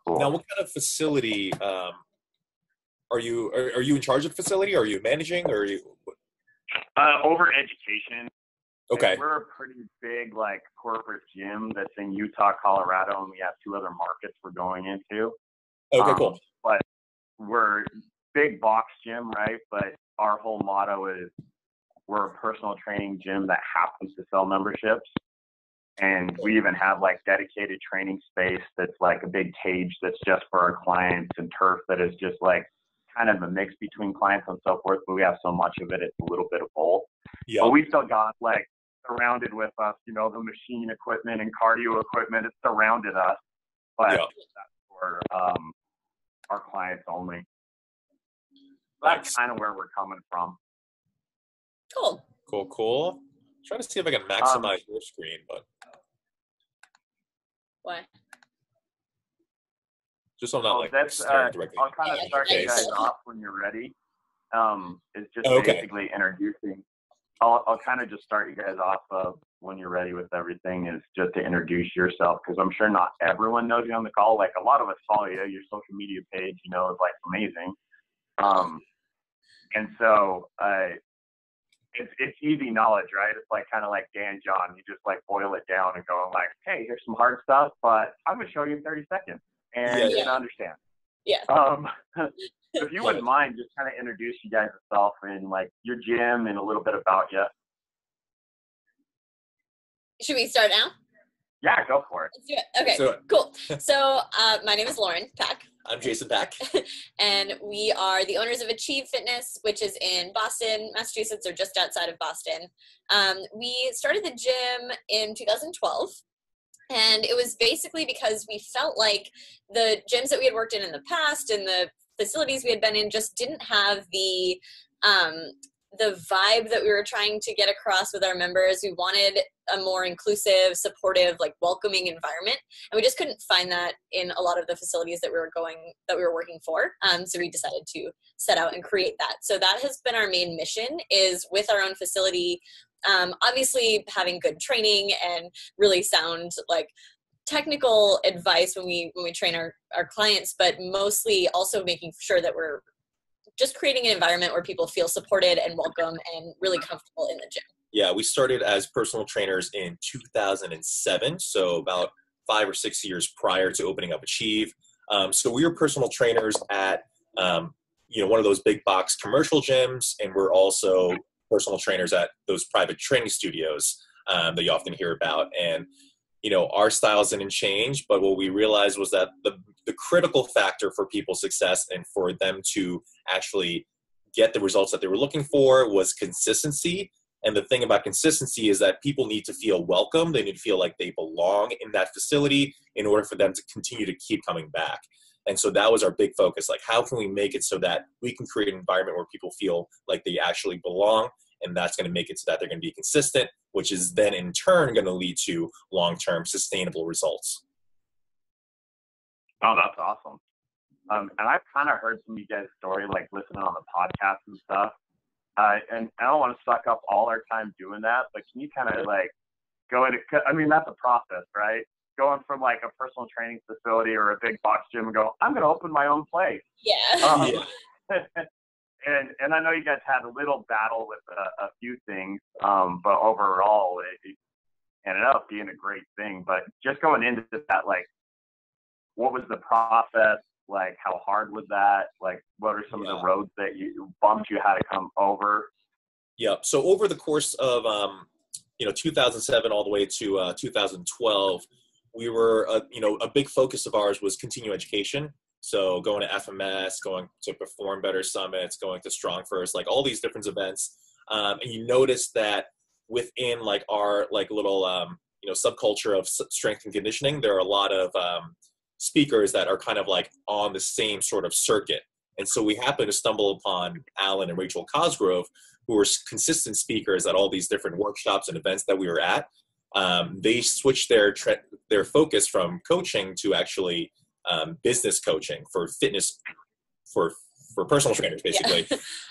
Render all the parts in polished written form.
Now, Cool. what kind of facility are you? Are you in charge of the facility? Are you managing? Or are you? Over education. Okay. We're a pretty big like corporate gym that's in Utah, Colorado, and we have 2 other markets we're going into. Okay. Cool. But we're big box gym, right? But our whole motto is we're a personal training gym that happens to sell memberships. And we even have like dedicated training space that's like a big cage that's just for our clients, and turf that is just like kind of a mix between clients and so forth. But we have so much of it, it's a little bit of both. Yeah. But we still got like surrounded with us, you know, the machine equipment and cardio equipment. It's surrounded us, but Yeah. that's for our clients only. That's kind of where we're coming from. Cool. Cool. Trying to see if I can maximize your screen, but What? just so I'm not that's staring directly. I'll kind of into start your you face. guys off when you're ready. It's just Okay. basically introducing. I'll kind of just start you guys off when you're ready with everything, is just to introduce yourself, because I'm sure not everyone knows you on the call. Like a lot of us follow you. Your social media page, you know, is like amazing. And so it's easy knowledge, right? It's like kind of like Dan John. You just like boil it down and go like, hey, here's some hard stuff, but I'm gonna show you in 30 seconds, and you're gonna understand. Yeah. If you wouldn't mind, just kind of introduce you guys yourself and like your gym and a little bit about you. Should we start now? Yeah, go for it. Let's do it. Okay, So- cool. So my name is Lauren Pack, I'm Jason Pack. and we are the owners of Achieve Fitness, which is in Boston, Massachusetts, or just outside of Boston. We started the gym in 2012. And it was basically because we felt like the gyms that we had worked in the past and the facilities we had been in just didn't have the vibe that we were trying to get across with our members. We wanted a more inclusive, supportive, like welcoming environment. And we just couldn't find that in a lot of the facilities that we were working for. So we decided to set out and create that. So that has been our main mission, is with our own facility, obviously having good training and really sound like technical advice when we train our clients, but mostly also making sure that we're just creating an environment where people feel supported and welcome and really comfortable in the gym. Yeah, we started as personal trainers in 2007, so about 5 or 6 years prior to opening up Achieve. So we were personal trainers at one of those big box commercial gyms, and we're also personal trainers at those private training studios that you often hear about. And our styles didn't change, but what we realized was that the critical factor for people's success and for them to actually get the results that they were looking for was consistency. And the thing about consistency is that people need to feel welcome. They need to feel like they belong in that facility in order for them to continue to keep coming back. And so that was our big focus. Like, how can we make it so that we can create an environment where people feel like they actually belong? And that's going to make it so that they're going to be consistent, which is then in turn going to lead to long-term sustainable results. Oh, that's awesome. And I've kind of heard some of you guys' story, like listening on the podcast and stuff. And I don't want to suck up all our time doing that, but can you kind of like go into, I mean, that's a process, right? Going from like a personal training facility or a big box gym and go, I'm going to open my own place. Yeah. And I know you guys had a little battle with a few things, but overall it ended up being a great thing. But just going into that, like, what was the process? Like, how hard was that? Like, what are some of the roads that bumps you had to come over? Yeah. So over the course of 2007 all the way to 2012, we were a big focus of ours was continuing education. So going to FMS, going to Perform Better summits, going to Strong First, like all these different events, and you notice that within like our like little subculture of strength and conditioning, there are a lot of speakers that are kind of like on the same sort of circuit. And so we happened to stumble upon Alan and Rachel Cosgrove, who were consistent speakers at all these different workshops and events that we were at. They switched their focus from coaching to actually business coaching for fitness, for personal trainers, basically.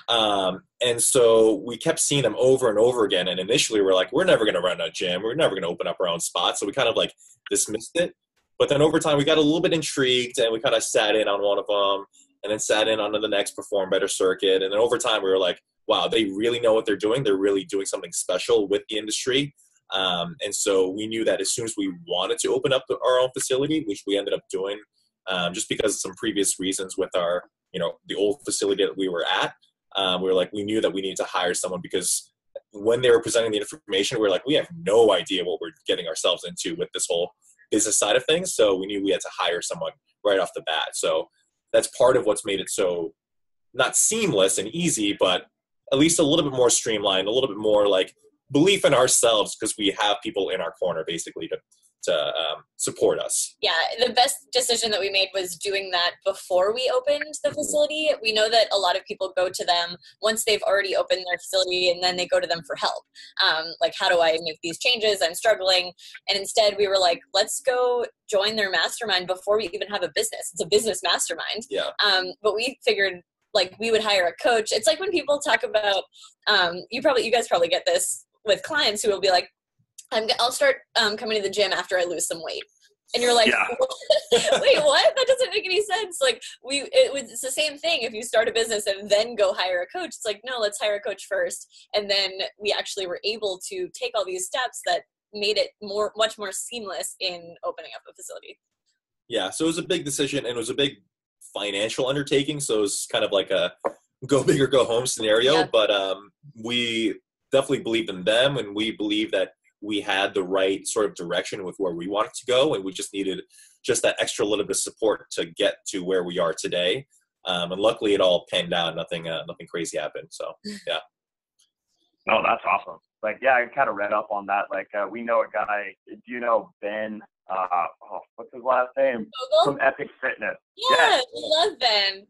Yeah. And so we kept seeing them over and over again. And initially we're like, we're never going to run a gym. We're never going to open up our own spot. So we kind of like dismissed it. But then over time, we got a little bit intrigued, and we kind of sat in on one of them, and then sat in on the next Perform Better circuit. And then over time, we were like, wow, they really know what they're doing. They're really doing something special with the industry. And so we knew that as soon as we wanted to open up our own facility, which we ended up doing, just because of some previous reasons with our, the old facility that we were at, we knew that we needed to hire someone, because when they were presenting the information, we were like, we have no idea what we're getting ourselves into with this whole business side of things. So we knew we had to hire someone right off the bat. So that's part of what's made it so not seamless and easy, but at least a little bit more streamlined, a little bit more like belief in ourselves, because we have people in our corner basically to support us. Yeah, the best decision that we made was doing that before we opened the facility. We know that a lot of people go to them once they've already opened their facility, and then they go to them for help. Like, how do I make these changes? I'm struggling. And instead we were like, let's go join their mastermind before we even have a business. It's a business mastermind. Yeah. But we figured like we would hire a coach. It's like when people talk about, you guys probably get this with clients who will be like, I'll start coming to the gym after I lose some weight. And you're like, yeah. Wait, what? That doesn't make any sense. Like it's the same thing. If you start a business and then go hire a coach, it's like, no, let's hire a coach first. And then we actually were able to take all these steps that made it much more seamless in opening up a facility. Yeah. So it was a big decision, and it was a big financial undertaking. So it was kind of like a go big or go home scenario, Yeah. But we definitely believed in them, and we believe that we had the right sort of direction with where we wanted to go, and we just needed just that extra little bit of support to get to where we are today. And luckily, it all panned out. Nothing crazy happened. So yeah. No, that's awesome. Like, yeah, I kind of read up on that. Like, we know a guy. Do you know Ben? What's his last name? Google? From Epic Fitness. Yeah, we love Ben.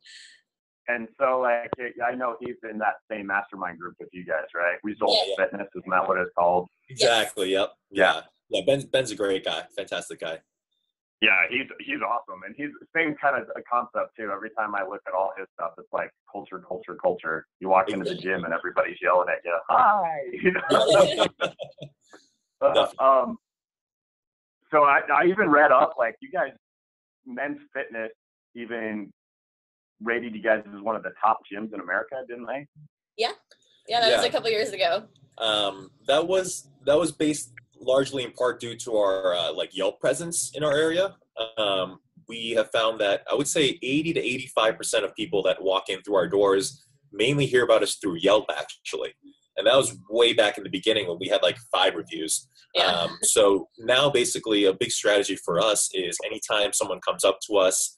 And so, like, I know he's in that same mastermind group with you guys, right? Results Yeah. Fitness, isn't that what it's called? Exactly. Yep. Yeah. Yeah. Ben's a great guy. Fantastic guy. Yeah, he's awesome, and he's the same kind of a concept too. Every time I look at all his stuff, it's like culture, culture, culture. You walk into the gym and everybody's yelling at you, "Hi!" You know? So I even read up, like, you guys, Men's Fitness even rated you guys as one of the top gyms in America, didn't they? Yeah, that was a couple years ago. That was based largely in part due to our Yelp presence in our area. We have found that I would say 80 to 85% of people that walk in through our doors mainly hear about us through Yelp, actually. And that was way back in the beginning when we had like 5 reviews. Yeah. So now basically a big strategy for us is anytime someone comes up to us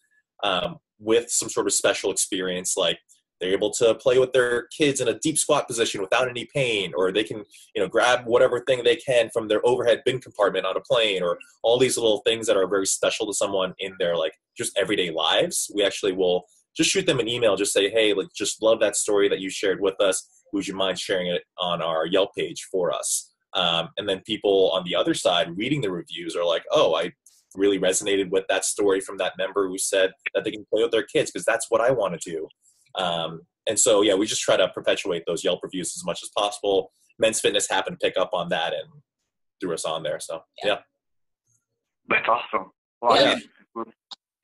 with some sort of special experience, like they're able to play with their kids in a deep squat position without any pain, or they can, grab whatever thing they can from their overhead bin compartment on a plane, or all these little things that are very special to someone in their just everyday lives. We actually will just shoot them an email, just say, hey, just love that story that you shared with us. Would you mind sharing it on our Yelp page for us? And then people on the other side reading the reviews are like, oh, I really resonated with that story from that member who said that they can play with their kids because that's what I want to do. And so, yeah, we just try to perpetuate those Yelp reviews as much as possible. Men's Fitness happened to pick up on that and threw us on there. So, yeah. That's awesome. Well, Yeah.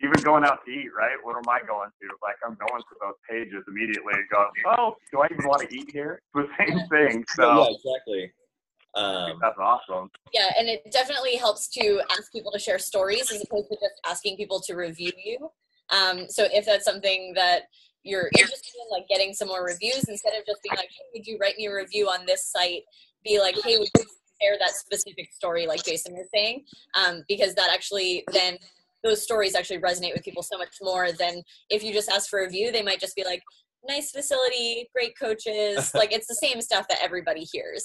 Even going out to eat, right? What am I going to? Like, I'm going to those pages immediately and going, oh, do I even want to eat here? It's the same thing. So Yeah, exactly. That's awesome. Yeah, and it definitely helps to ask people to share stories as opposed to just asking people to review you. So if that's something that you're interested in, like getting some more reviews, instead of just being like, hey, would you write me a review on this site? Be like, hey, would you share that specific story like Jason was saying? Because that actually then those stories actually resonate with people so much more than if you just ask for a review. They might just be like, nice facility, great coaches. Like, it's the same stuff that everybody hears.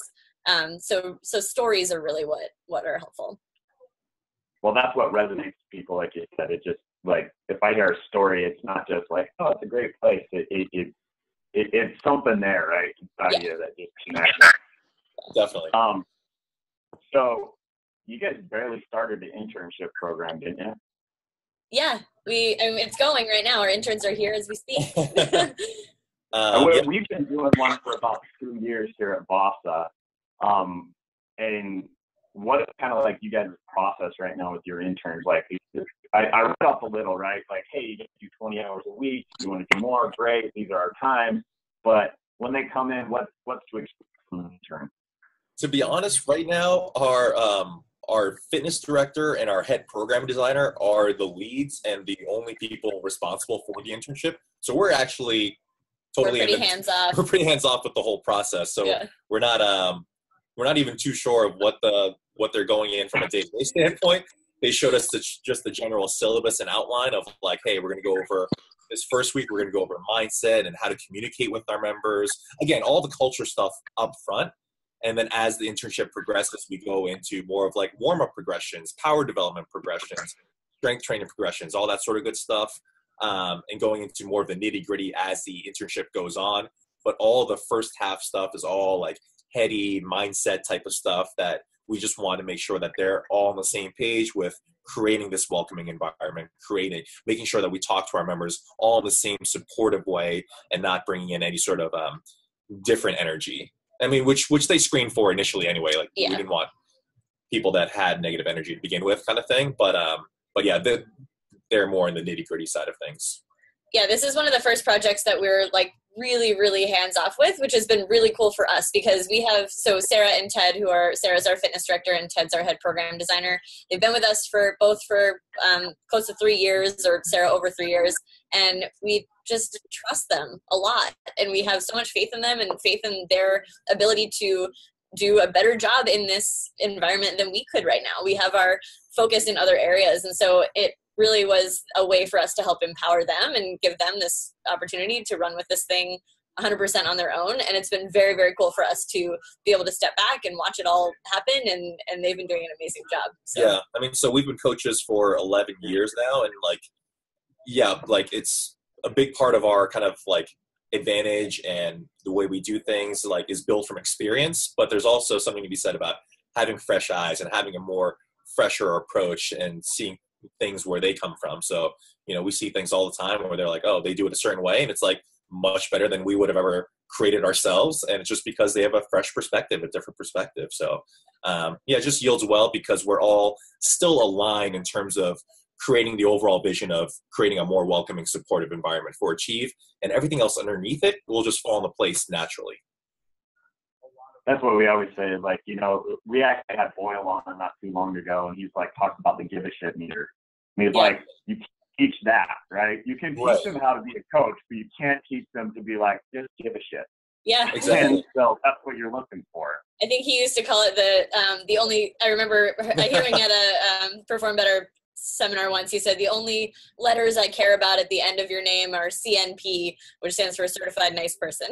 So stories are really what are helpful. Well, that's what resonates with people, like you said. It just, like, if I hear a story, it's not just like, oh, it's a great place. It's something there, right, inside you that just connects. Definitely. So you guys barely started the internship program, didn't you? Yeah, it's going right now. Our interns are here as we speak. We've been doing one for about 2 years here at Vasa. And what is kind of like you guys' process right now with your interns? Like, I read up a little, right? Like, hey, you get to do 20 hours a week. You want to do more? Great. These are our times. But when they come in, what's to expect from an intern? To be honest, right now, our fitness director and our head program designer are the leads and the only people responsible for the internship. So we're actually totally we're pretty hands off. We're pretty hands off with the whole process. So we're not even too sure of what they're going in from a day-to-day standpoint. They showed us just the general syllabus and outline of like, hey, we're going to go over this first week. We're going to go over mindset and how to communicate with our members. Again, all the culture stuff up front. And then as the internship progresses, we go into more of like warm-up progressions, power development progressions, strength training progressions, all that sort of good stuff, and going into more of the nitty-gritty as the internship goes on. But all the first half stuff is all like heady mindset type of stuff that we just want to make sure that they're all on the same page with creating this welcoming environment, making sure that we talk to our members all in the same supportive way and not bringing in any sort of different energy. I mean, which they screened for initially anyway. Like we didn't want people that had negative energy to begin with, kind of thing. But yeah, they're more in the nitty gritty side of things. Yeah, this is one of the first projects that we're like really, really hands off with, which has been really cool for us because we have, so Sarah and Ted, Sarah's our fitness director and Ted's our head program designer. They've been with us for close to 3 years, or Sarah over 3 years. And we just trust them a lot. And we have so much faith in them and faith in their ability to do a better job in this environment than we could right now. We have our focus in other areas. And so it really was a way for us to help empower them and give them this opportunity to run with this thing 100% on their own. And it's been very, very cool for us to be able to step back and watch it all happen. And they've been doing an amazing job. So. Yeah. I mean, so we've been coaches for 11 years now. And it's a big part of our kind of like advantage and the way we do things like is built from experience. But there's also something to be said about having fresh eyes and having a more fresher approach and seeing things where they come from. So, we see things all the time where they're like, oh, they do it a certain way. And it's like much better than we would have ever created ourselves. And it's just because they have a fresh perspective, a different perspective. So, it just yields well because we're all still aligned in terms of creating the overall vision of creating a more welcoming, supportive environment for Achieve, and everything else underneath it will just fall into place naturally. That's what we always say. Like, we actually had Boyle on not too long ago, and he's like talked about the give a shit meter. And he's like, you can't teach that, right? You can teach them how to be a coach, but you can't teach them to be like, just give a shit. Yeah, exactly. And so that's what you're looking for. I think he used to call it the only. I remember hearing at a Perform Better seminar once, he said the only letters I care about at the end of your name are CNP, which stands for Certified Nice Person,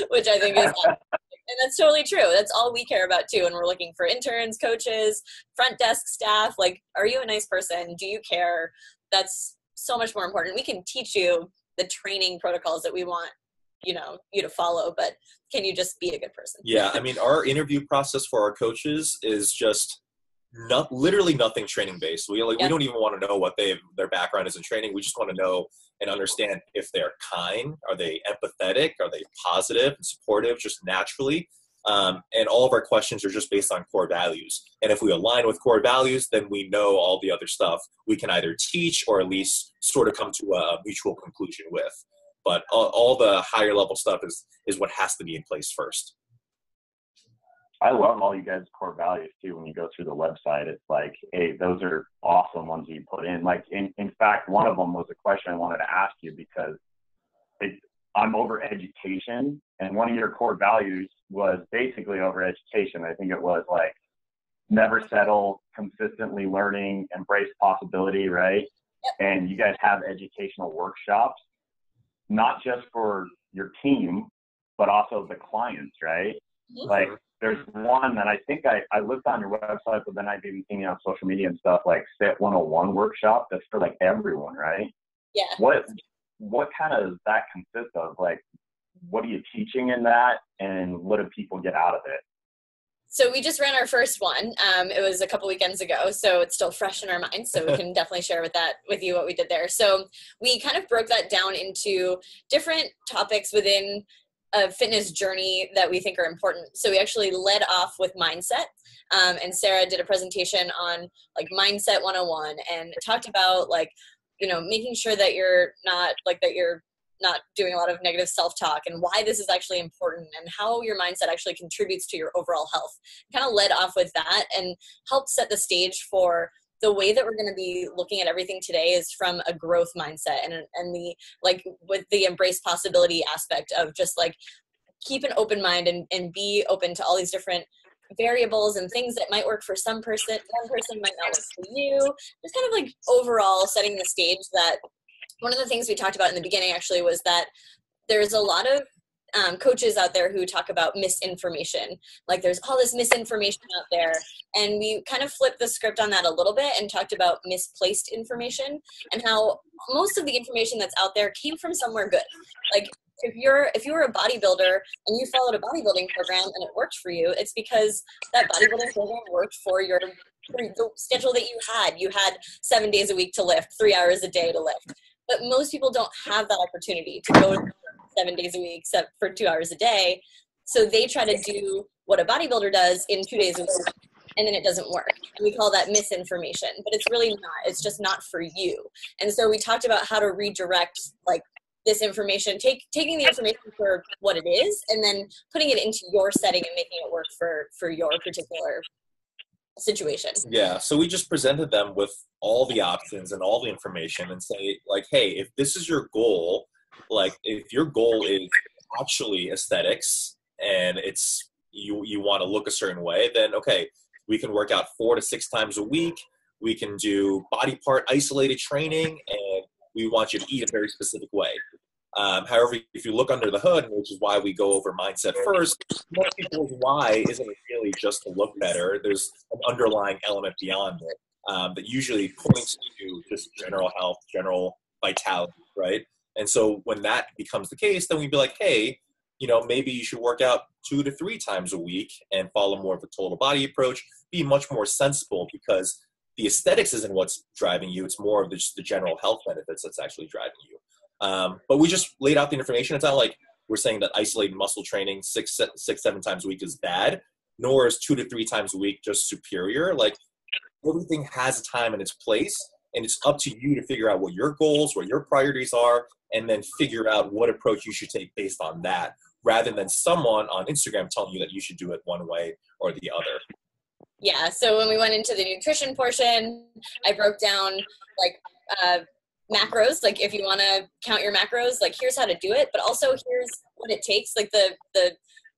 which I think is and that's totally true. That's all we care about too. And we're looking for interns, coaches, front desk staff. Like, are you a nice person? Do you care? That's so much more important. We can teach you the training protocols that we want, you to follow, but can you just be a good person? Yeah. I mean, our interview process for our coaches is just literally nothing training based. We don't even want to know what their background is in training. We just want to know and understand if they're kind, are they empathetic, are they positive and supportive just naturally. And all of our questions are just based on core values. And if we align with core values, then we know all the other stuff we can either teach or at least sort of come to a mutual conclusion with. But all the higher level stuff is what has to be in place first. I love all you guys' core values too. When you go through the website, it's like, hey, those are awesome ones you put in. Like, in fact, one of them was a question I wanted to ask you because I'm over education, and one of your core values was basically over education. I think it was like never settle, consistently learning, embrace possibility, right? And you guys have educational workshops, not just for your team, but also the clients, right? Mm-hmm. Like, there's one that I think I looked on your website, but then I've even seen it on social media and stuff, like SIT 101 workshop. That's for like everyone, right? Yeah. What kind of does that consist of? Like, what are you teaching in that, and what do people get out of it? So we just ran our first one. It was a couple weekends ago, so it's still fresh in our minds. So we can definitely share with you what we did there. So we kind of broke that down into different topics within a fitness journey that we think are important. So we actually led off with mindset. And Sarah did a presentation on like mindset 101 and talked about like, making sure that you're not doing a lot of negative self-talk and why this is actually important and how your mindset actually contributes to your overall health. Kind of led off with that and helped set the stage for the way that we're going to be looking at everything today is from a growth mindset and the, like, with the embrace possibility aspect of just like keep an open mind and be open to all these different variables and things that might work for one person might not work for you. Just kind of like overall setting the stage that one of the things we talked about in the beginning actually was that there's a lot of coaches out there who talk about misinformation. Like there's all this misinformation out there. And we kind of flipped the script on that a little bit and talked about misplaced information and how most of the information that's out there came from somewhere good. Like if you were a bodybuilder and you followed a bodybuilding program and it worked for you, it's because that bodybuilding program worked for the schedule that you had. You had 7 days a week to lift, 3 hours a day to lift. But most people don't have that opportunity to go 7 days a week except for 2 hours a day. So they try to do what a bodybuilder does in 2 days a week, and then it doesn't work. And we call that misinformation, but it's really not. It's just not for you. And so we talked about how to redirect like this information, taking the information for what it is, and then putting it into your setting and making it work for your particular situation. Yeah, so we just presented them with all the options and all the information and say like, hey, if this is your goal, like if your goal is actually aesthetics and it's you want to look a certain way, then okay, we can work out 4 to 6 times a week. We can do body part isolated training, and we want you to eat a very specific way. However, if you look under the hood, which is why we go over mindset first, most people's why isn't really just to look better. There's an underlying element beyond it that usually points to just general health, general vitality, right? And so when that becomes the case, then we'd be like, hey, maybe you should work out 2 to 3 times a week and follow more of a total body approach, be much more sensible, because the aesthetics isn't what's driving you. It's more of just the general health benefits that's actually driving you. But we just laid out the information. It's not like we're saying that isolated muscle training 6-7 times a week is bad, nor is 2 to 3 times a week just superior. Like everything has a time and its place, and it's up to you to figure out what your goals, what your priorities are, and then figure out what approach you should take based on that, rather than someone on Instagram telling you that you should do it one way or the other. Yeah, so when we went into the nutrition portion, I broke down like macros, like if you want to count your macros, like here's how to do it, but also here's what it takes, like the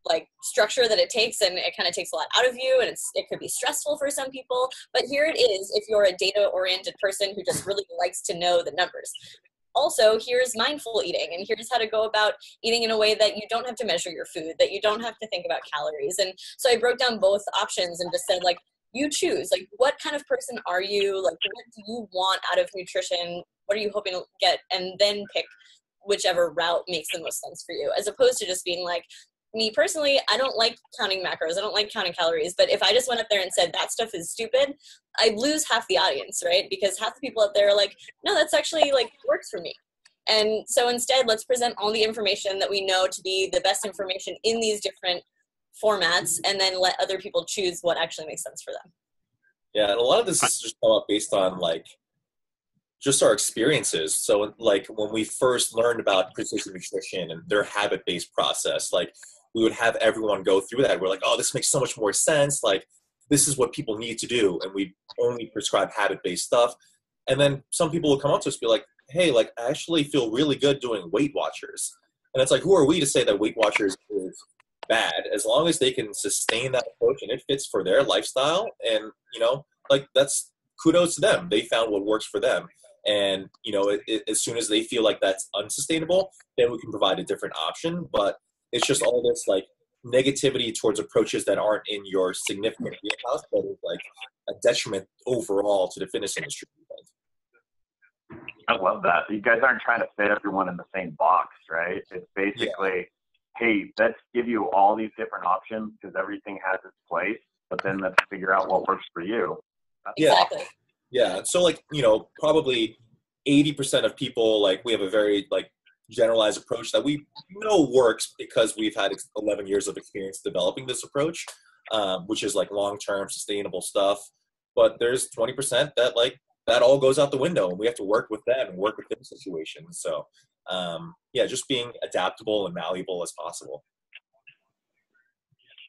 like structure that it takes, and it kind of takes a lot out of you, and it could be stressful for some people, but here it is if you're a data-oriented person who just really likes to know the numbers. Also, here's mindful eating, and here's how to go about eating in a way that you don't have to measure your food, that you don't have to think about calories. And so I broke down both options and just said, like, you choose, like, what kind of person are you? Like, what do you want out of nutrition? What are you hoping to get? And then pick whichever route makes the most sense for you, as opposed to just being like, me personally, I don't like counting macros. I don't like counting calories. But if I just went up there and said that stuff is stupid, I'd lose half the audience, right? Because half the people up there are like, no, that's actually like works for me. And so instead, let's present all the information that we know to be the best information in these different formats, and then let other people choose what actually makes sense for them. Yeah, and a lot of this is just based on like just our experiences. So like when we first learned about precision nutrition and their habit-based process, like we would have everyone go through that. We're like, oh, this makes so much more sense. Like this is what people need to do. And we only prescribe habit-based stuff. And then some people will come up to us and be like, hey, like I actually feel really good doing Weight Watchers. And it's like, who are we to say that Weight Watchers is bad? As long as they can sustain that approach and it fits for their lifestyle, and like that's kudos to them. They found what works for them. And as soon as they feel like that's unsustainable, then we can provide a different option. But it's just all this like negativity towards approaches that aren't in your significant wheelhouse, but is like a detriment overall to the fitness industry. I love that. You guys aren't trying to fit everyone in the same box, right? It's basically, hey, let's give you all these different options because everything has its place, but then let's figure out what works for you. Exactly. Yeah. So like, probably 80% of people, like we have a very like generalized approach that we know works because we've had 11 years of experience developing this approach, which is like long-term sustainable stuff. But there's 20% that like that all goes out the window, and we have to work with that and work with their situations. So yeah, just being adaptable and malleable as possible.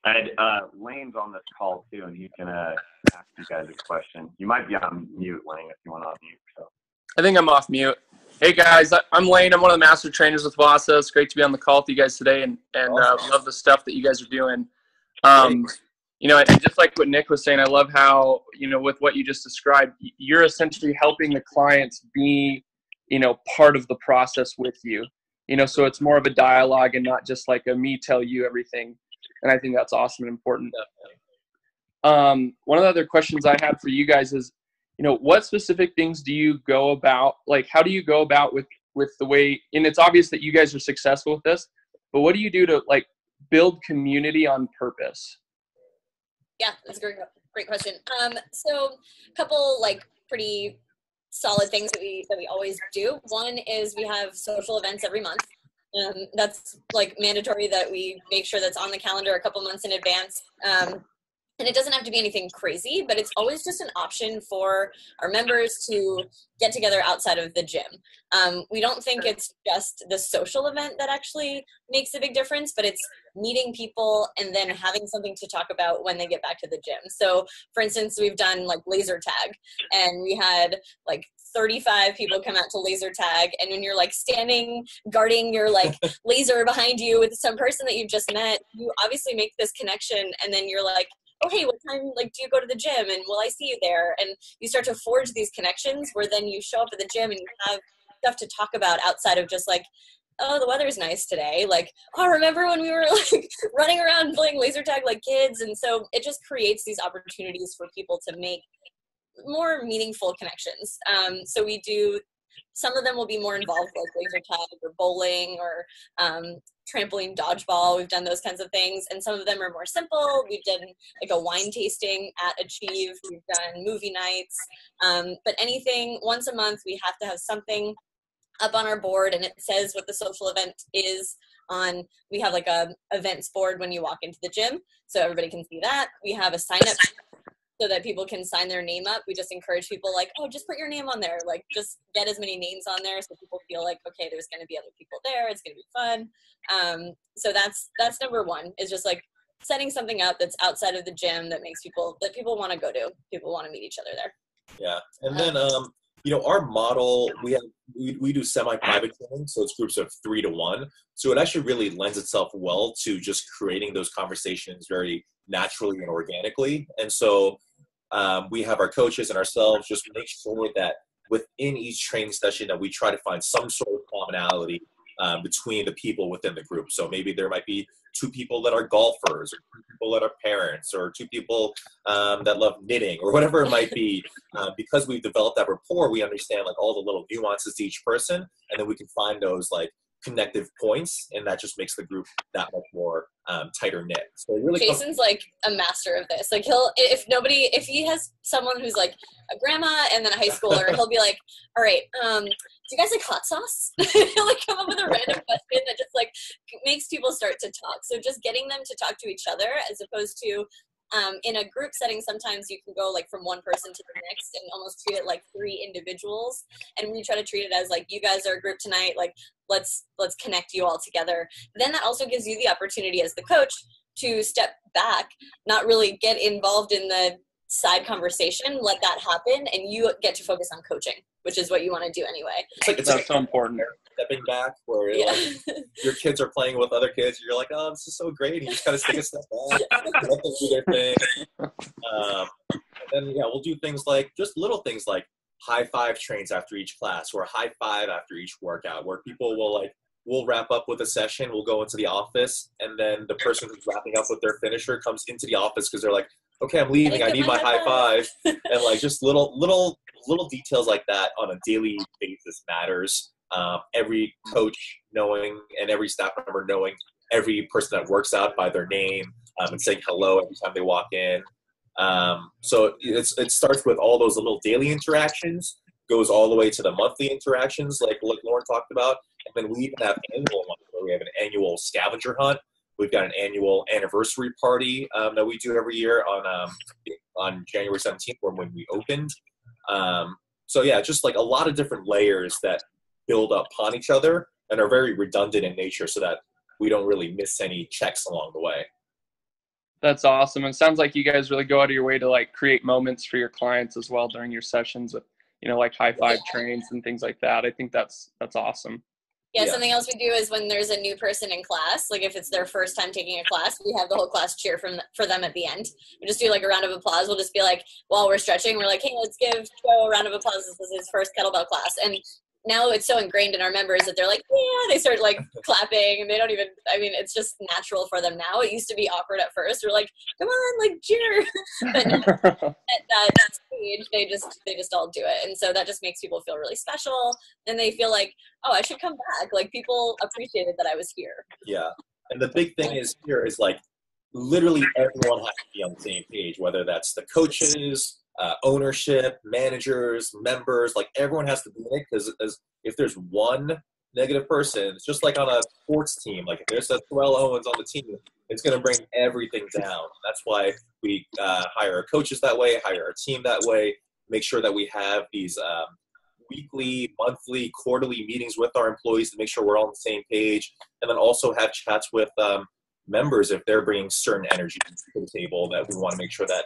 Lane's on this call too, and he's gonna ask you guys a question. You might be on mute, Lane, if you want to unmute. So. I think I'm off mute. Hey guys, I'm Lane. I'm one of the master trainers with Vasa. It's great to be on the call with you guys today, and Awesome. love the stuff that you guys are doing. You know, and just like what Nick was saying, I love how, you know, with what you just described, you're essentially helping the clients be, you know, part of the process with you. You know, so it's more of a dialogue and not just like a me tell you everything. And I think that's awesome and important. One of the other questions I had for you guys is, you know, what specific things do you go about, like, how do you go about with the way, and it's obvious that you guys are successful with this, but what do you do to like build community on purpose? Yeah, that's a great question. So a couple like pretty solid things that we always do. One is we have social events every month. That's like mandatory that we make sure that's on the calendar a couple months in advance. And it doesn't have to be anything crazy, but it's always just an option for our members to get together outside of the gym. We don't think it's just the social event that actually makes a big difference, but it's meeting people and then having something to talk about when they get back to the gym. So for instance, we've done like laser tag, and we had like 35 people come out to laser tag, and when you're like standing guarding your like laser behind you with some person that you've just met, you obviously make this connection, and then you're like, oh, hey, what time like do you go to the gym, and will I see you there? And you start to forge these connections where then you show up at the gym and you have stuff to talk about outside of just like, oh, the weather's nice today. Like, oh, remember when we were like running around playing laser tag like kids? And so it just creates these opportunities for people to make more meaningful connections. So we do, some of them will be more involved, like laser tag or bowling or trampoline dodgeball. We've done those kinds of things. And some of them are more simple. We've done like a wine tasting at Achieve. We've done movie nights. But anything, once a month, we have to have something up on our board, and it says what the social event is on. We have like a events board when you walk into the gym, so everybody can see that. We have a sign up so that people can sign their name up. We just encourage people like, oh, just put your name on there. Like, just get as many names on there so people feel like, okay, there's going to be other people there. It's going to be fun. So that's number one, is just like setting something up that's outside of the gym that makes people want to go to. People want to meet each other there. Yeah. And then, you know, our model, we do semi-private training, so it's groups of 3 to 1. So it actually really lends itself well to just creating those conversations very naturally and organically. And so we have our coaches and ourselves just make sure that within each training session that we try to find some sort of commonality between the people within the group. So maybe there might be 2 people that are golfers, or 2 people that are parents, or 2 people that love knitting, or whatever it might be. Because we've developed that rapport, we understand like all the little nuances to each person, and then we can find those like connective points, and that just makes the group that much more tighter knit. So it really Jason's like a master of this. Like if he has someone who's like a grandma and then a high schooler, he'll be like, all right, do you guys like hot sauce? He'll like come up with a random question that just like makes people start to talk. So just getting them to talk to each other, as opposed to in a group setting, sometimes you can go like from one person to the next and almost treat it like 3 individuals. And we try to treat it as like, you guys are a group tonight, like let's connect you all together. Then that also gives you the opportunity as the coach to step back, not really get involved in the side conversation, let that happen, and you get to focus on coaching, which is what you want to do anyway. It's like so important. Stepping back where like, your kids are playing with other kids, you're like, oh, this is so great, and you just kind of take a step back, let them do their thing. And then we'll do things like just little things like high five trains after each class, or high five after each workout, where people will like, we'll wrap up with a session, we'll go into the office, and then the person who's wrapping up with their finisher comes into the office because they're like, okay, I'm leaving, I need my high five. And like just little details like that on a daily basis matters. Every coach knowing and every staff member knowing every person that works out by their name and saying hello every time they walk in. So it starts with all those little daily interactions, goes all the way to the monthly interactions, like Lauren talked about. And then we even have annual ones where we have an annual scavenger hunt. We've got an annual anniversary party that we do every year on January 17th, when we opened. So yeah, just like a lot of different layers that build upon each other and are very redundant in nature, so that we don't really miss any checks along the way. That's awesome. And it sounds like you guys really go out of your way to like create moments for your clients as well during your sessions with, like high five trains and things like that. I think that's awesome. Yeah, something else we do is when there's a new person in class, like if it's their first time taking a class, we have the whole class cheer for them at the end. We just do like a round of applause. We'll just be like, while we're stretching, we're like, hey, let's give Joe a round of applause. This is his first kettlebell class. And now it's so ingrained in our members that they're like, yeah, they start like clapping, and they don't even, it's just natural for them now. It used to be awkward at first. We're like, come on, like cheer. But now, at that stage, they just all do it. And so that just makes people feel really special. And they feel like, oh, I should come back. Like people appreciated that I was here. Yeah. And the big thing is like literally everyone has to be on the same page, whether that's the coaches, ownership, managers, members, like everyone has to be in it, because if there's one negative person, it's just like on a sports team, like if there's a Terrell Owens on the team, it's going to bring everything down. That's why we hire our coaches that way, hire our team that way, make sure that we have these weekly, monthly, quarterly meetings with our employees to make sure we're all on the same page, and then also have chats with members if they're bringing certain energy to the table, that we want to make sure that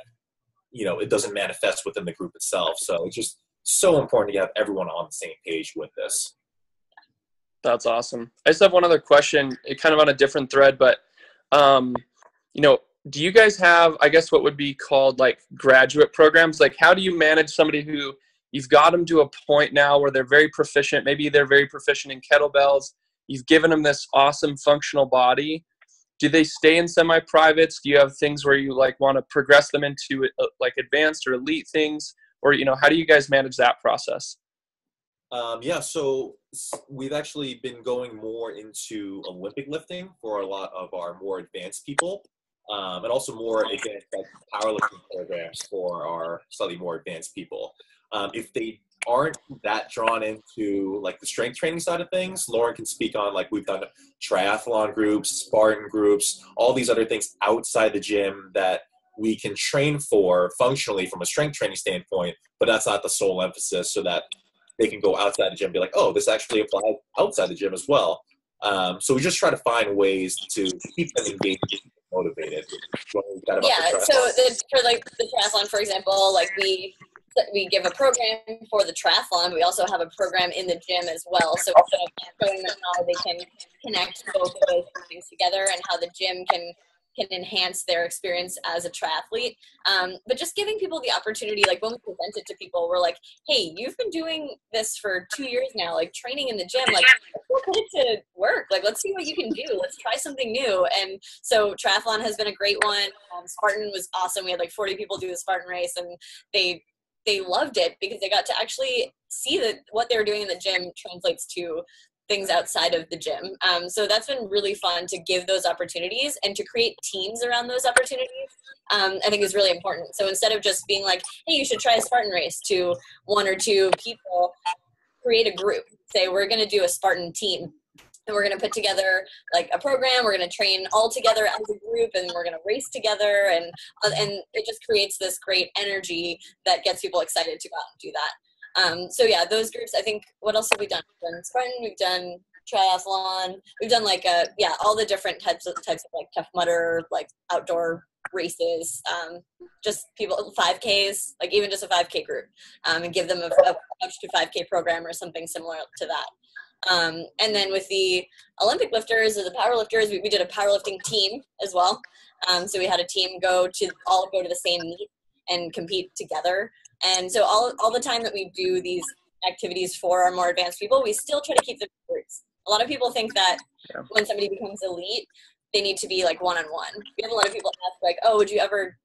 it doesn't manifest within the group itself. So it's just so important to have everyone on the same page with this. That's awesome. I just have one other question, kind of on a different thread, but, do you guys have, I guess, what would be called like graduate programs? Like how do you manage somebody who you've got them to a point now where they're very proficient, maybe they're very proficient in kettlebells, you've given them this awesome functional body. Do they stay in semi-privates? Do you have things where you like want to progress them into like advanced or elite things? Or, how do you guys manage that process? So we've actually been going more into Olympic lifting for a lot of our more advanced people, and also more advanced like powerlifting programs for our slightly more advanced people. If they aren't that drawn into like the strength training side of things, Lauren can speak on, like we've done triathlon groups, Spartan groups, all these other things outside the gym that we can train for functionally from a strength training standpoint, but that's not the sole emphasis, so that they can go outside the gym and be like, oh, this actually applies outside the gym as well. So we just try to find ways to keep them engaged and motivated. Yeah, so for like the triathlon, for example, like we give a program for the triathlon. We also have a program in the gym as well. So showing them how they can connect both of those things together and how the gym can enhance their experience as a triathlete. But just giving people the opportunity, like when we present it to people, we're like, hey, you've been doing this for 2 years now, like training in the gym, like let's put it to work. Like, let's see what you can do. Let's try something new. And so triathlon has been a great one. Spartan was awesome. We had like 40 people do the Spartan race, and they loved it because they got to actually see that what they were doing in the gym translates to things outside of the gym. So that's been really fun to give those opportunities and to create teams around those opportunities. I think is really important. So instead of just being like, hey, you should try a Spartan race to 1 or 2 people, create a group. Say, we're going to do a Spartan team. And we're going to put together like a program. We're going to train all together as a group, and we're going to race together. And it just creates this great energy that gets people excited to go out and do that. So yeah, those groups, I think, what else have we done? We've done Spartan, we've done triathlon, we've done like all the different types of like Tough Mudder, like outdoor races, just people, 5Ks, like even just a 5K group, and give them a Couch to 5K program or something similar to that. And then with the Olympic lifters or the power lifters, we did a powerlifting team as well. So we had a team go to the same meet and compete together. And so all the time that we do these activities for our more advanced people, we still try to keep the roots. A lot of people think that when somebody becomes elite, they need to be like one-on-one. We have a lot of people ask like, oh, would you ever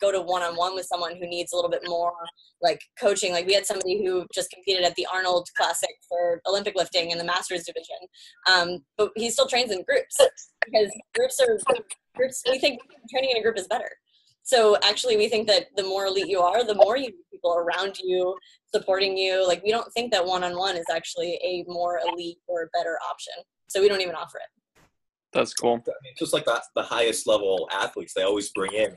go to one-on-one with someone who needs a little bit more like coaching? Like we had somebody who just competed at the Arnold Classic for Olympic lifting in the Masters division. But he still trains in groups because groups, we think training in a group is better. So actually, we think that the more elite you are, the more you need people around you supporting you. Like, we don't think that one-on-one is actually a more elite or better option. So we don't even offer it. That's cool. I mean, just like the highest level athletes, they always bring in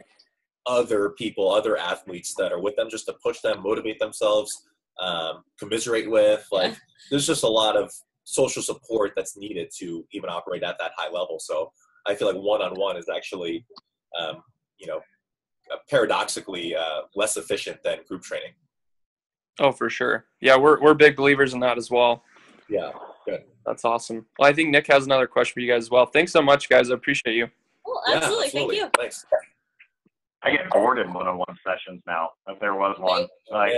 other people, other athletes that are with them just to push them, motivate themselves, commiserate with. Like, there's just a lot of social support that's needed to even operate at that high level. So I feel like one-on-one is actually, paradoxically less efficient than group training. Oh, for sure. Yeah, we're big believers in that as well. Yeah, good. That's awesome. Well, I think Nick has another question for you guys as well. Thanks so much, guys. I appreciate you. Oh, absolutely. Thank you. Thanks. I get bored in one-on-one sessions now, if there was one. Like,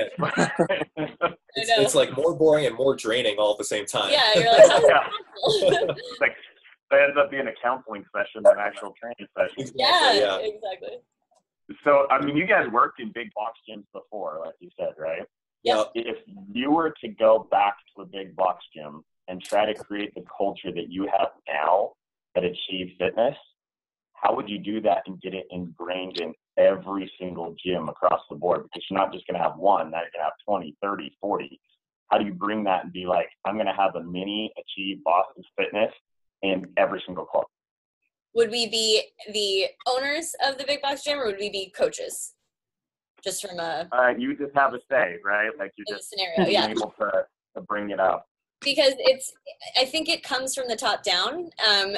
it's like more boring and more draining all at the same time. Yeah, you're like, It's like, it ends up being a counseling session than an actual training session. Yeah, exactly. So, I mean, you guys worked in big box gyms before, like you said, right? Yeah. If you were to go back to a big box gym and try to create the culture that you have now at Achieve Fitness, how would you do that and get it ingrained in every single gym across the board? Because you're not just going to have one, now you're going to have 20, 30, 40. How do you bring that and be like, I'm going to have a mini Achieve Boston Fitness in every single club? Would we be the owners of the big box gym, or would we be coaches? Just from a you just have a say, right? Like you just scenario, yeah. able to bring it up. Because I think it comes from the top down,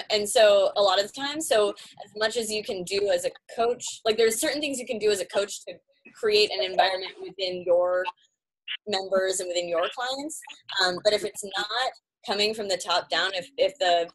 and so a lot of the time, so as much as you can do as a coach, like there's certain things you can do as a coach to create an environment within your members and within your clients, but if it's not coming from the top down, if the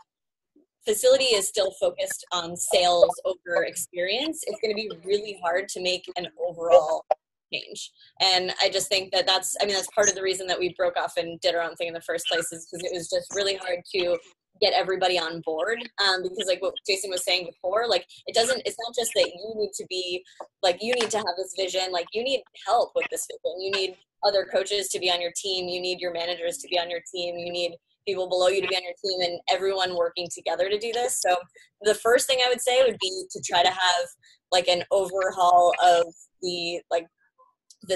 facility is still focused on sales over experience, it's going to be really hard to make an overall change. And I just think that that's part of the reason that we broke off and did our own thing in the first place, is because it was just really hard to get everybody on board. Because like what Jason was saying before, like it's not just that you need to be like, you need to have this vision, like you need help with this vision. You need other coaches to be on your team. You need your managers to be on your team. You need people below you to be on your team, and everyone working together to do this. So the first thing I would say would be to try to have like an overhaul of the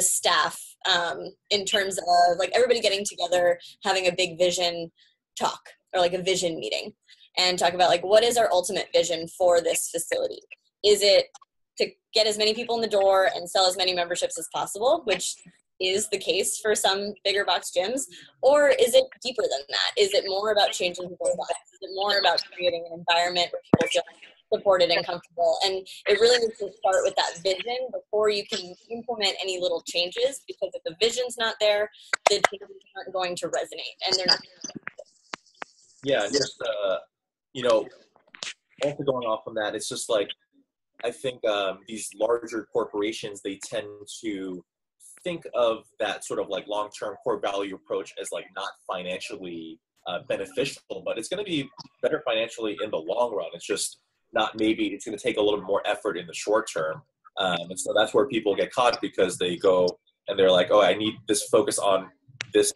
staff, in terms of like everybody getting together, having a big vision talk or like a vision meeting, and talk about like, what is our ultimate vision for this facility? Is it to get as many people in the door and sell as many memberships as possible, which is the case for some bigger box gyms, or is it deeper than that? Is it more about changing people's lives? Is it more about creating an environment where people feel supported and comfortable? And it really needs to start with that vision before you can implement any little changes, because if the vision's not there, the changes aren't going to resonate, and they're not. Yeah, just also going off on that, it's just like, I think these larger corporations, they tend to think of that sort of like long-term core value approach as like not financially beneficial, but it's going to be better financially in the long run. It's just not, maybe it's going to take a little bit more effort in the short term. And so that's where people get caught, because they go and they're like, oh, I need this focus on this,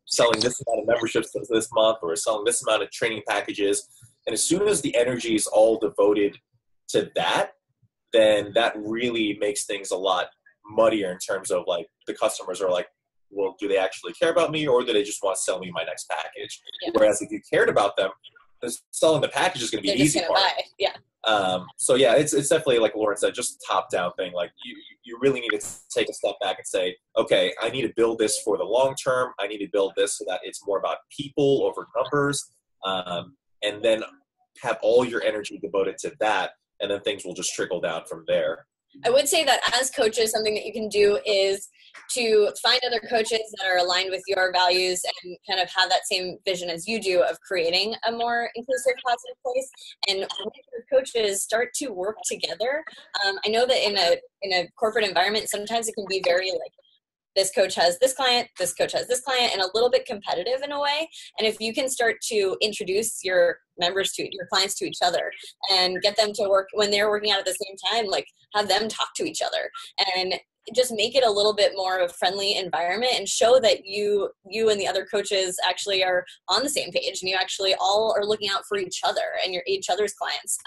selling this amount of memberships this month, or selling this amount of training packages. And as soon as the energy is all devoted to that, then that really makes things a lot muddier in terms of like the customers are like, well, do they actually care about me, or do they just want to sell me my next package? Yeah. Whereas if you cared about them, selling the package is going to be the easy part. Yeah. So yeah, it's definitely, like Lauren said, just a top-down thing. Like you really need to take a step back and say, okay, I need to build this for the long term. I need to build this so that it's more about people over numbers, and then have all your energy devoted to that, and then things will just trickle down from there. I would say that as coaches, something that you can do is to find other coaches that are aligned with your values and kind of have that same vision as you do of creating a more inclusive, positive place. And with your coaches, start to work together. I know that in a corporate environment, sometimes it can be very like, this coach has this client, this coach has this client, and a little bit competitive in a way. And if you can start to introduce your members to your clients to each other and get them to work when they're working out at the same time, like have them talk to each other and just make it a little bit more of a friendly environment and show that you and the other coaches actually are on the same page and you actually all are looking out for each other and each other's clients.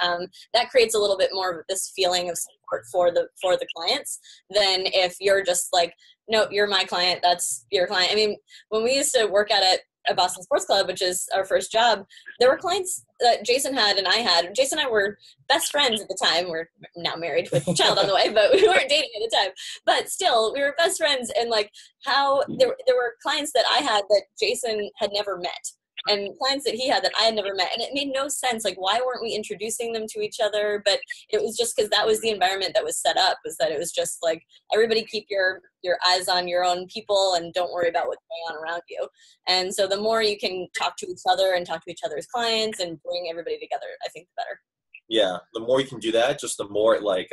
That creates a little bit more of this feeling of support for the clients than if you're just like, no, you're my client, that's your client. I mean, when we used to work at Boston Sports Club, which is our first job, there were clients that Jason had and I had. Jason and I were best friends at the time. We're now married with a child on the way, but we weren't dating at the time. But still, we were best friends. And like how there were clients that I had that Jason had never met, and clients that he had that I had never met. And it made no sense. Like, why weren't we introducing them to each other? But it was just because that was the environment that was set up, was that it was just like, everybody keep your eyes on your own people and don't worry about what's going on around you. And so the more you can talk to each other and talk to each other's clients and bring everybody together, I think the better. Yeah. The more you can do that, just the more it like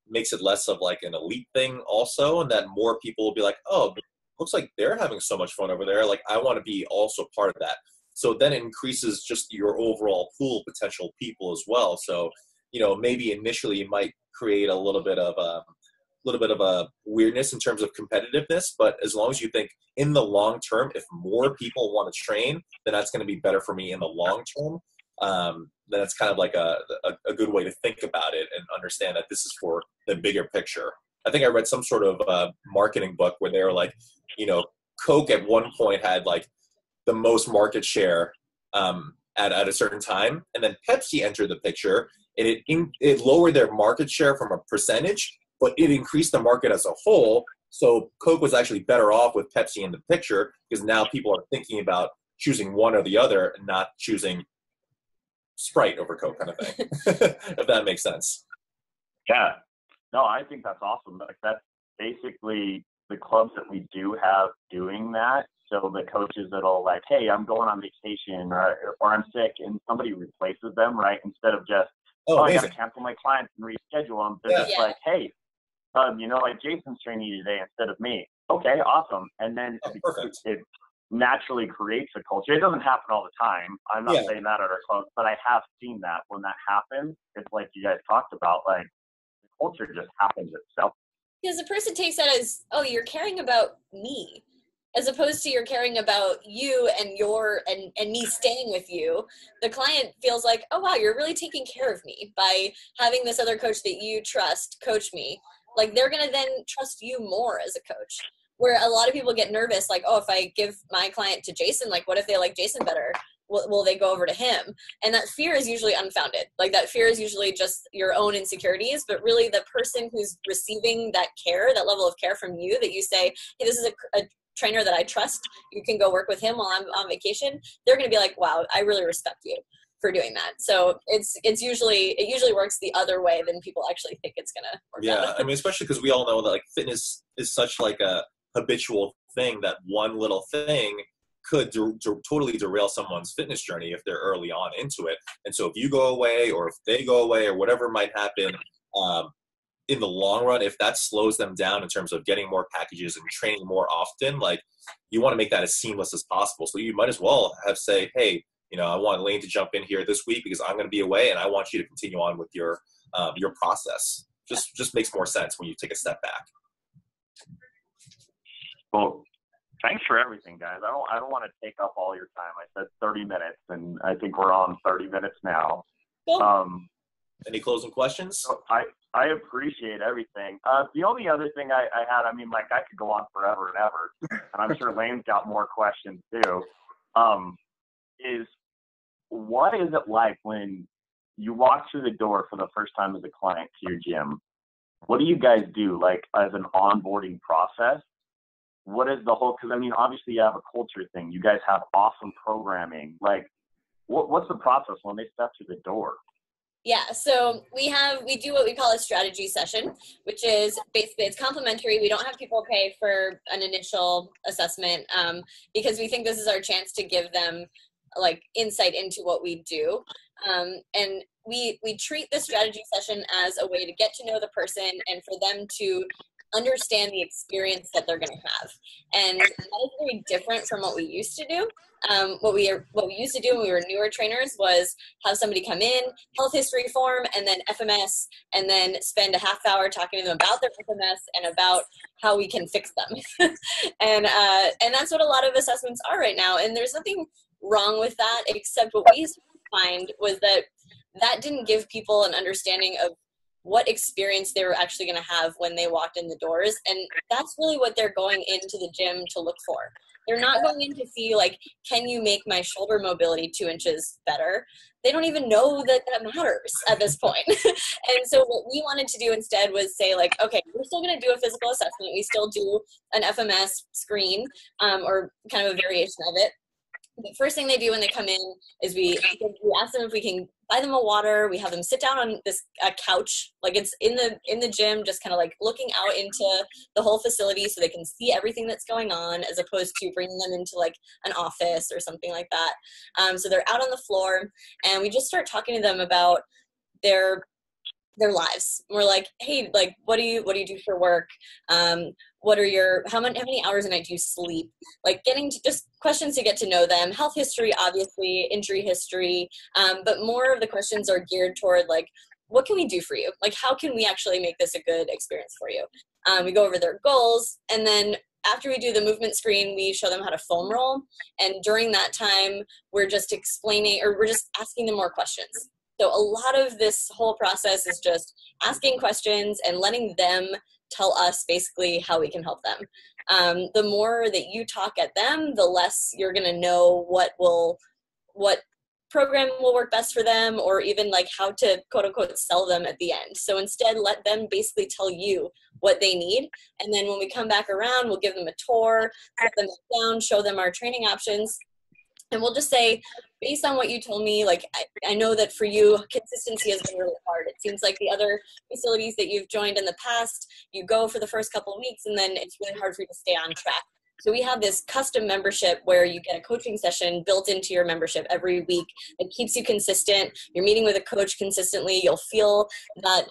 makes it less of like an elite thing also. And that more people will be like, oh, looks like they're having so much fun over there. Like, I want to be also part of that. So then it increases just your overall pool of potential people as well. So, you know, maybe initially you might create a little bit of a weirdness in terms of competitiveness, but as long as you think in the long term, if more people want to train, then that's going to be better for me in the long term. Then it's kind of like a good way to think about it and understand that this is for the bigger picture. I think I read some sort of marketing book where they were like, you know, Coke at one point had like the most market share at a certain time, and then Pepsi entered the picture, and it lowered their market share from a percentage, but it increased the market as a whole. So Coke was actually better off with Pepsi in the picture because now people are thinking about choosing one or the other and not choosing Sprite over Coke kind of thing, if that makes sense. Yeah. No, I think that's awesome. Like, that's basically the clubs that we do have doing that. So the coaches that'll like, hey, I'm going on vacation or I'm sick, and somebody replaces them, right? Instead of just, I got to cancel my clients and reschedule them. They're just like, hey, you know, like Jason's training you today instead of me. Okay, awesome. And then it naturally creates a culture. It doesn't happen all the time. I'm not saying that at our clubs, but I have seen that when that happens. It's like you guys talked about, like the culture just happens itself. Because the person takes that as, oh, you're caring about me, as opposed to you're caring about you and and me staying with you. The client feels like, oh wow, you're really taking care of me by having this other coach that you trust coach me. Like, they're gonna then trust you more as a coach. Where a lot of people get nervous, like, oh, if I give my client to Jason, like, what if they like Jason better? Will they go over to him? And that fear is usually unfounded. Like, that fear is usually just your own insecurities, but really the person who's receiving that care, that level of care from you, that you say, hey, this is a trainer that I trust, you can go work with him while I'm on vacation, they're going to be like, wow, I really respect you for doing that. So it usually works the other way than people actually think it's going to work out. I mean, especially because we all know that like fitness is such like a habitual thing that one little thing could totally derail someone's fitness journey if they're early on into it. And so if you go away or if they go away or whatever might happen, in the long run, if that slows them down in terms of getting more packages and training more often, like, you want to make that as seamless as possible. So you might as well have say, hey, you know, I want Lane to jump in here this week because I'm going to be away and I want you to continue on with your process. Just makes more sense when you take a step back. Well, thanks for everything, guys. I don't want to take up all your time. I said 30 minutes, and I think we're on 30 minutes now. Cool. Any closing questions? So I appreciate everything. The only other thing I had, I mean, like, I could go on forever and ever, and I'm sure Lane's got more questions too, is what is it like when you walk through the door for the first time as a client to your gym? What do you guys do, like, as an onboarding process? What is the whole, because I mean, obviously you have a culture thing. You guys have awesome programming. Like, what's the process when they step through the door? Yeah, so we do what we call a strategy session, which is basically, it's complimentary. We don't have people pay for an initial assessment because we think this is our chance to give them like insight into what we do. And we treat the strategy session as a way to get to know the person and for them to understand the experience that they're going to have. And that is very different from what we used to do. What we used to do when we were newer trainers was have somebody come in, health history form, and then FMS, and then spend a half hour talking to them about their FMS and about how we can fix them. And that's what a lot of assessments are right now. And there's nothing wrong with that, except what we used to find was that didn't give people an understanding of what experience they were actually going to have when they walked in the doors. And that's really what they're going into the gym to look for. They're not going in to see, like, can you make my shoulder mobility 2 inches better? They don't even know that matters at this point. And so what we wanted to do instead was say, like, okay, we're still going to do a physical assessment. We still do an FMS screen, or kind of a variation of it. The first thing they do when they come in is we ask them if we can buy them a water. We have them sit down on a couch, like it's in the gym, just kind of like looking out into the whole facility so they can see everything that's going on, as opposed to bringing them into like an office or something like that. So they're out on the floor, and we just start talking to them about their lives. We're like, hey, like, what do you do for work? What are how many hours a night do you sleep? Like, getting to just questions to get to know them. Health history, obviously, injury history, but more of the questions are geared toward, like, what can we do for you? Like, how can we actually make this a good experience for you? We go over their goals, and then after we do the movement screen, we show them how to foam roll. And during that time, we're just explaining, or we're just asking them more questions. So a lot of this whole process is just asking questions and letting them tell us basically how we can help them. The more that you talk at them, the less you're going to know what program will work best for them, or even like how to quote unquote sell them at the end. So instead, let them basically tell you what they need. And then when we come back around, we'll give them a tour, sit them down, show them our training options. And we'll just say, based on what you told me, like, I know that for you, consistency has been really hard. It seems like the other facilities that you've joined in the past, you go for the first couple of weeks, and then it's really hard for you to stay on track. So we have this custom membership where you get a coaching session built into your membership every week. It keeps you consistent. You're meeting with a coach consistently. You'll feel that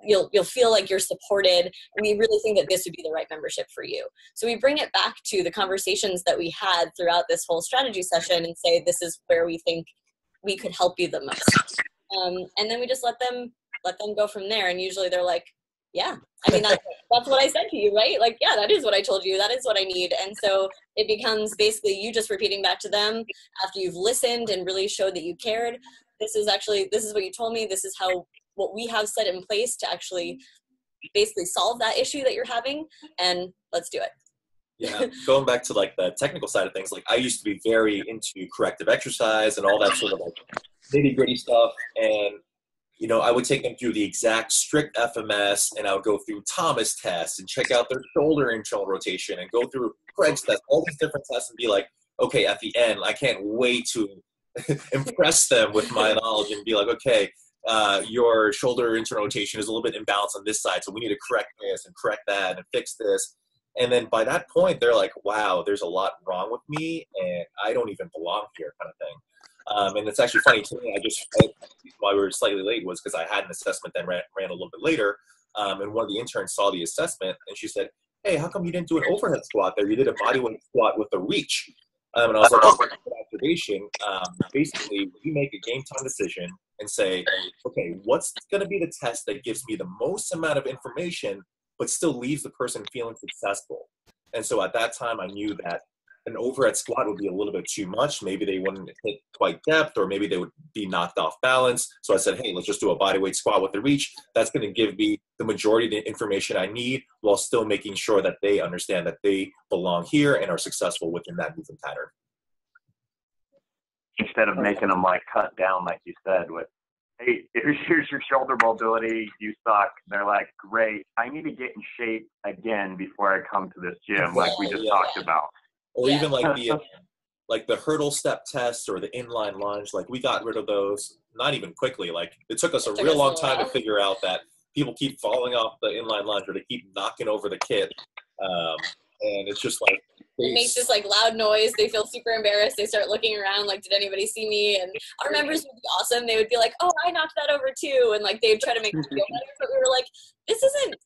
you'll feel like you're supported. We really think that this would be the right membership for you. So we bring it back to the conversations that we had throughout this whole strategy session and say, this is where we think we could help you the most. And then we just let them go from there. And usually they're like, yeah, I mean, that's what I said to you, right? Like, yeah, that is what I told you. That is what I need. And so it becomes basically you just repeating back to them after you've listened and really showed that you cared. This is what you told me. This is what we have set in place to actually basically solve that issue that you're having, and let's do it. Yeah, going back to like the technical side of things, like I used to be very into corrective exercise and all that sort of like nitty gritty stuff. And, you know, I would take them through the exact strict FMS, and I would go through Thomas tests and check out their shoulder internal rotation and go through Craig's test, all these different tests, and be like, okay, at the end, I can't wait to impress them with my knowledge and be like, okay, your shoulder internal rotation is a little bit imbalanced on this side, so we need to correct this and correct that and fix this. And then by that point, they're like, wow, there's a lot wrong with me, and I don't even belong here, kind of thing. And it's actually funny, too. Why we were slightly late was because I had an assessment that ran a little bit later, and one of the interns saw the assessment, and she said, hey, how come you didn't do an overhead squat there? You did a bodyweight squat with the reach. And I was like, oh, good observation. Basically, we make a game time decision and say, okay, what's going to be the test that gives me the most amount of information but still leaves the person feeling successful? And so at that time, I knew that an overhead squat would be a little bit too much. Maybe they wouldn't hit quite depth, or maybe they would be knocked off balance. So I said, hey, let's just do a bodyweight squat with the reach. That's going to give me the majority of the information I need while still making sure that they understand that they belong here and are successful within that movement pattern. Instead of making them like cut down, like you said, with, hey, here's your shoulder mobility, you suck. They're like, great, I need to get in shape again before I come to this gym, like we just talked about. Or even like the hurdle step test or the inline lunge, like we got rid of those not even quickly. Like it took us a real long time to figure out that people keep falling off the inline lunge, or they keep knocking over the kit. And it's just like, it makes this like loud noise. They feel super embarrassed. They start looking around like, did anybody see me? And our members would be awesome. They would be like, oh, I knocked that over too. And like, they'd try to make me feel better. But we were like, this isn't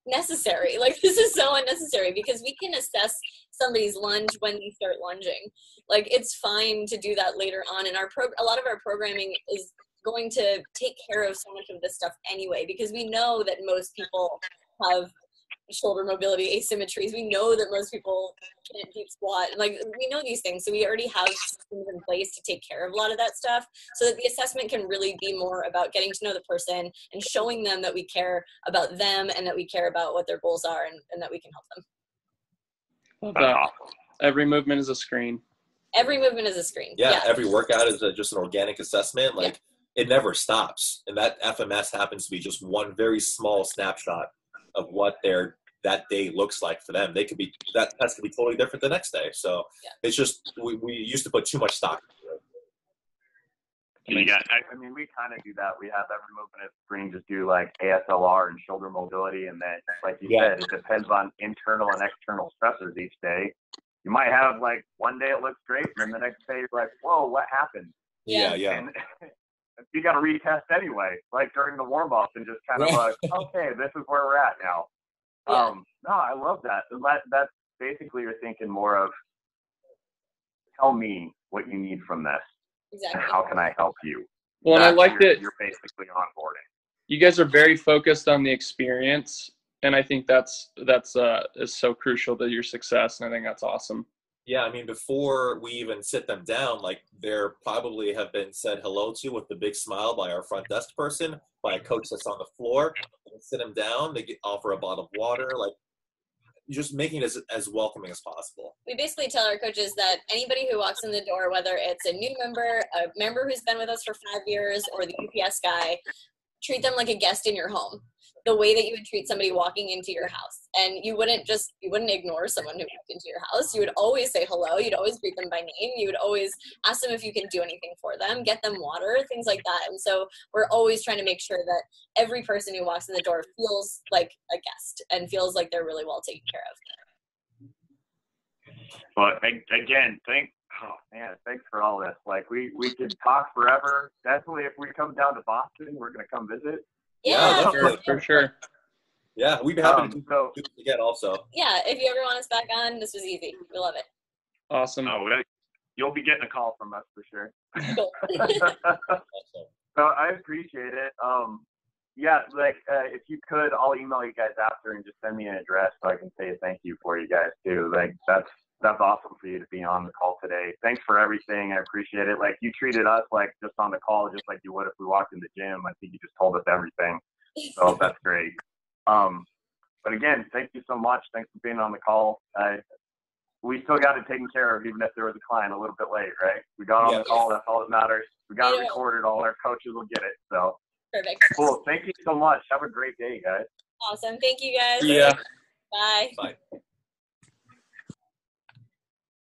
necessary. Like, this is so unnecessary because we can assess somebody's lunge when they start lunging. Like, it's fine to do that later on. And a lot of our programming is going to take care of so much of this stuff anyway, because we know that most people have shoulder mobility asymmetries. We know that most people can't deep squat. Like, we know these things. So we already have systems in place to take care of a lot of that stuff, so that the assessment can really be more about getting to know the person and showing them that we care about them and that we care about what their goals are, and that we can help them. Love that. Every movement is a screen. Every movement is a screen. Yeah. Every workout is just an organic assessment. Like, it never stops. And that FMS happens to be just one very small snapshot of what that day looks like for them. They could be, that test could be totally different the next day. So it's just, we used to put too much stock into it. Yeah, I mean, we kind of do that. We have every movement at screen, just do like ASLR and shoulder mobility. And then, like you said, it depends on internal and external stressors each day. You might have like one day it looks great, and then the next day you're like, whoa, what happened? Yeah. And you got to retest anyway, like during the warm up, and just kind of like, okay, this is where we're at now. No, I love that. That's basically, you're thinking more of, tell me what you need from this. Exactly. And how can I help you? Well, and I like that you're basically onboarding. You guys are very focused on the experience, and I think that's is so crucial to your success, and I think that's awesome. Yeah, I mean, before we even sit them down, like, there probably have been said hello to with the big smile by our front desk person, by a coach that's on the floor. We sit them down, they offer a bottle of water, like, just making it as welcoming as possible. We basically tell our coaches that anybody who walks in the door, whether it's a new member, a member who's been with us for 5 years, or the UPS guy, treat them like a guest in your home, the way that you would treat somebody walking into your house. And you wouldn't ignore someone who walked into your house. You would always say hello. You'd always greet them by name. You would always ask them if you can do anything for them, get them water, things like that. And so we're always trying to make sure that every person who walks in the door feels like a guest and feels like they're really well taken care of. But again, thanks for all this. Like, we could talk forever. Definitely, if we come down to Boston, we're going to come visit. Yeah, for sure. Yeah, we'd be happy to do this again also. Yeah, if you ever want us back on, this was easy. We love it. Awesome. Oh, you'll be getting a call from us for sure. Cool. So I appreciate it. If you could, I'll email you guys after and just send me an address so I can say thank you for you guys too. Like, that's awesome for you to be on the call today. Thanks for everything. I appreciate it. Like, you treated us like just on the call, just like you would if we walked in the gym. I think you just told us everything. So that's great. But again, thank you so much. Thanks for being on the call. We still got it taken care of, even if there was a client a little bit late, right? We got on the call. That's all that matters. We got it recorded. All our coaches will get it. So perfect. Cool. Thank you so much. Have a great day, guys. Awesome. Thank you, guys. Yeah. Bye. Bye.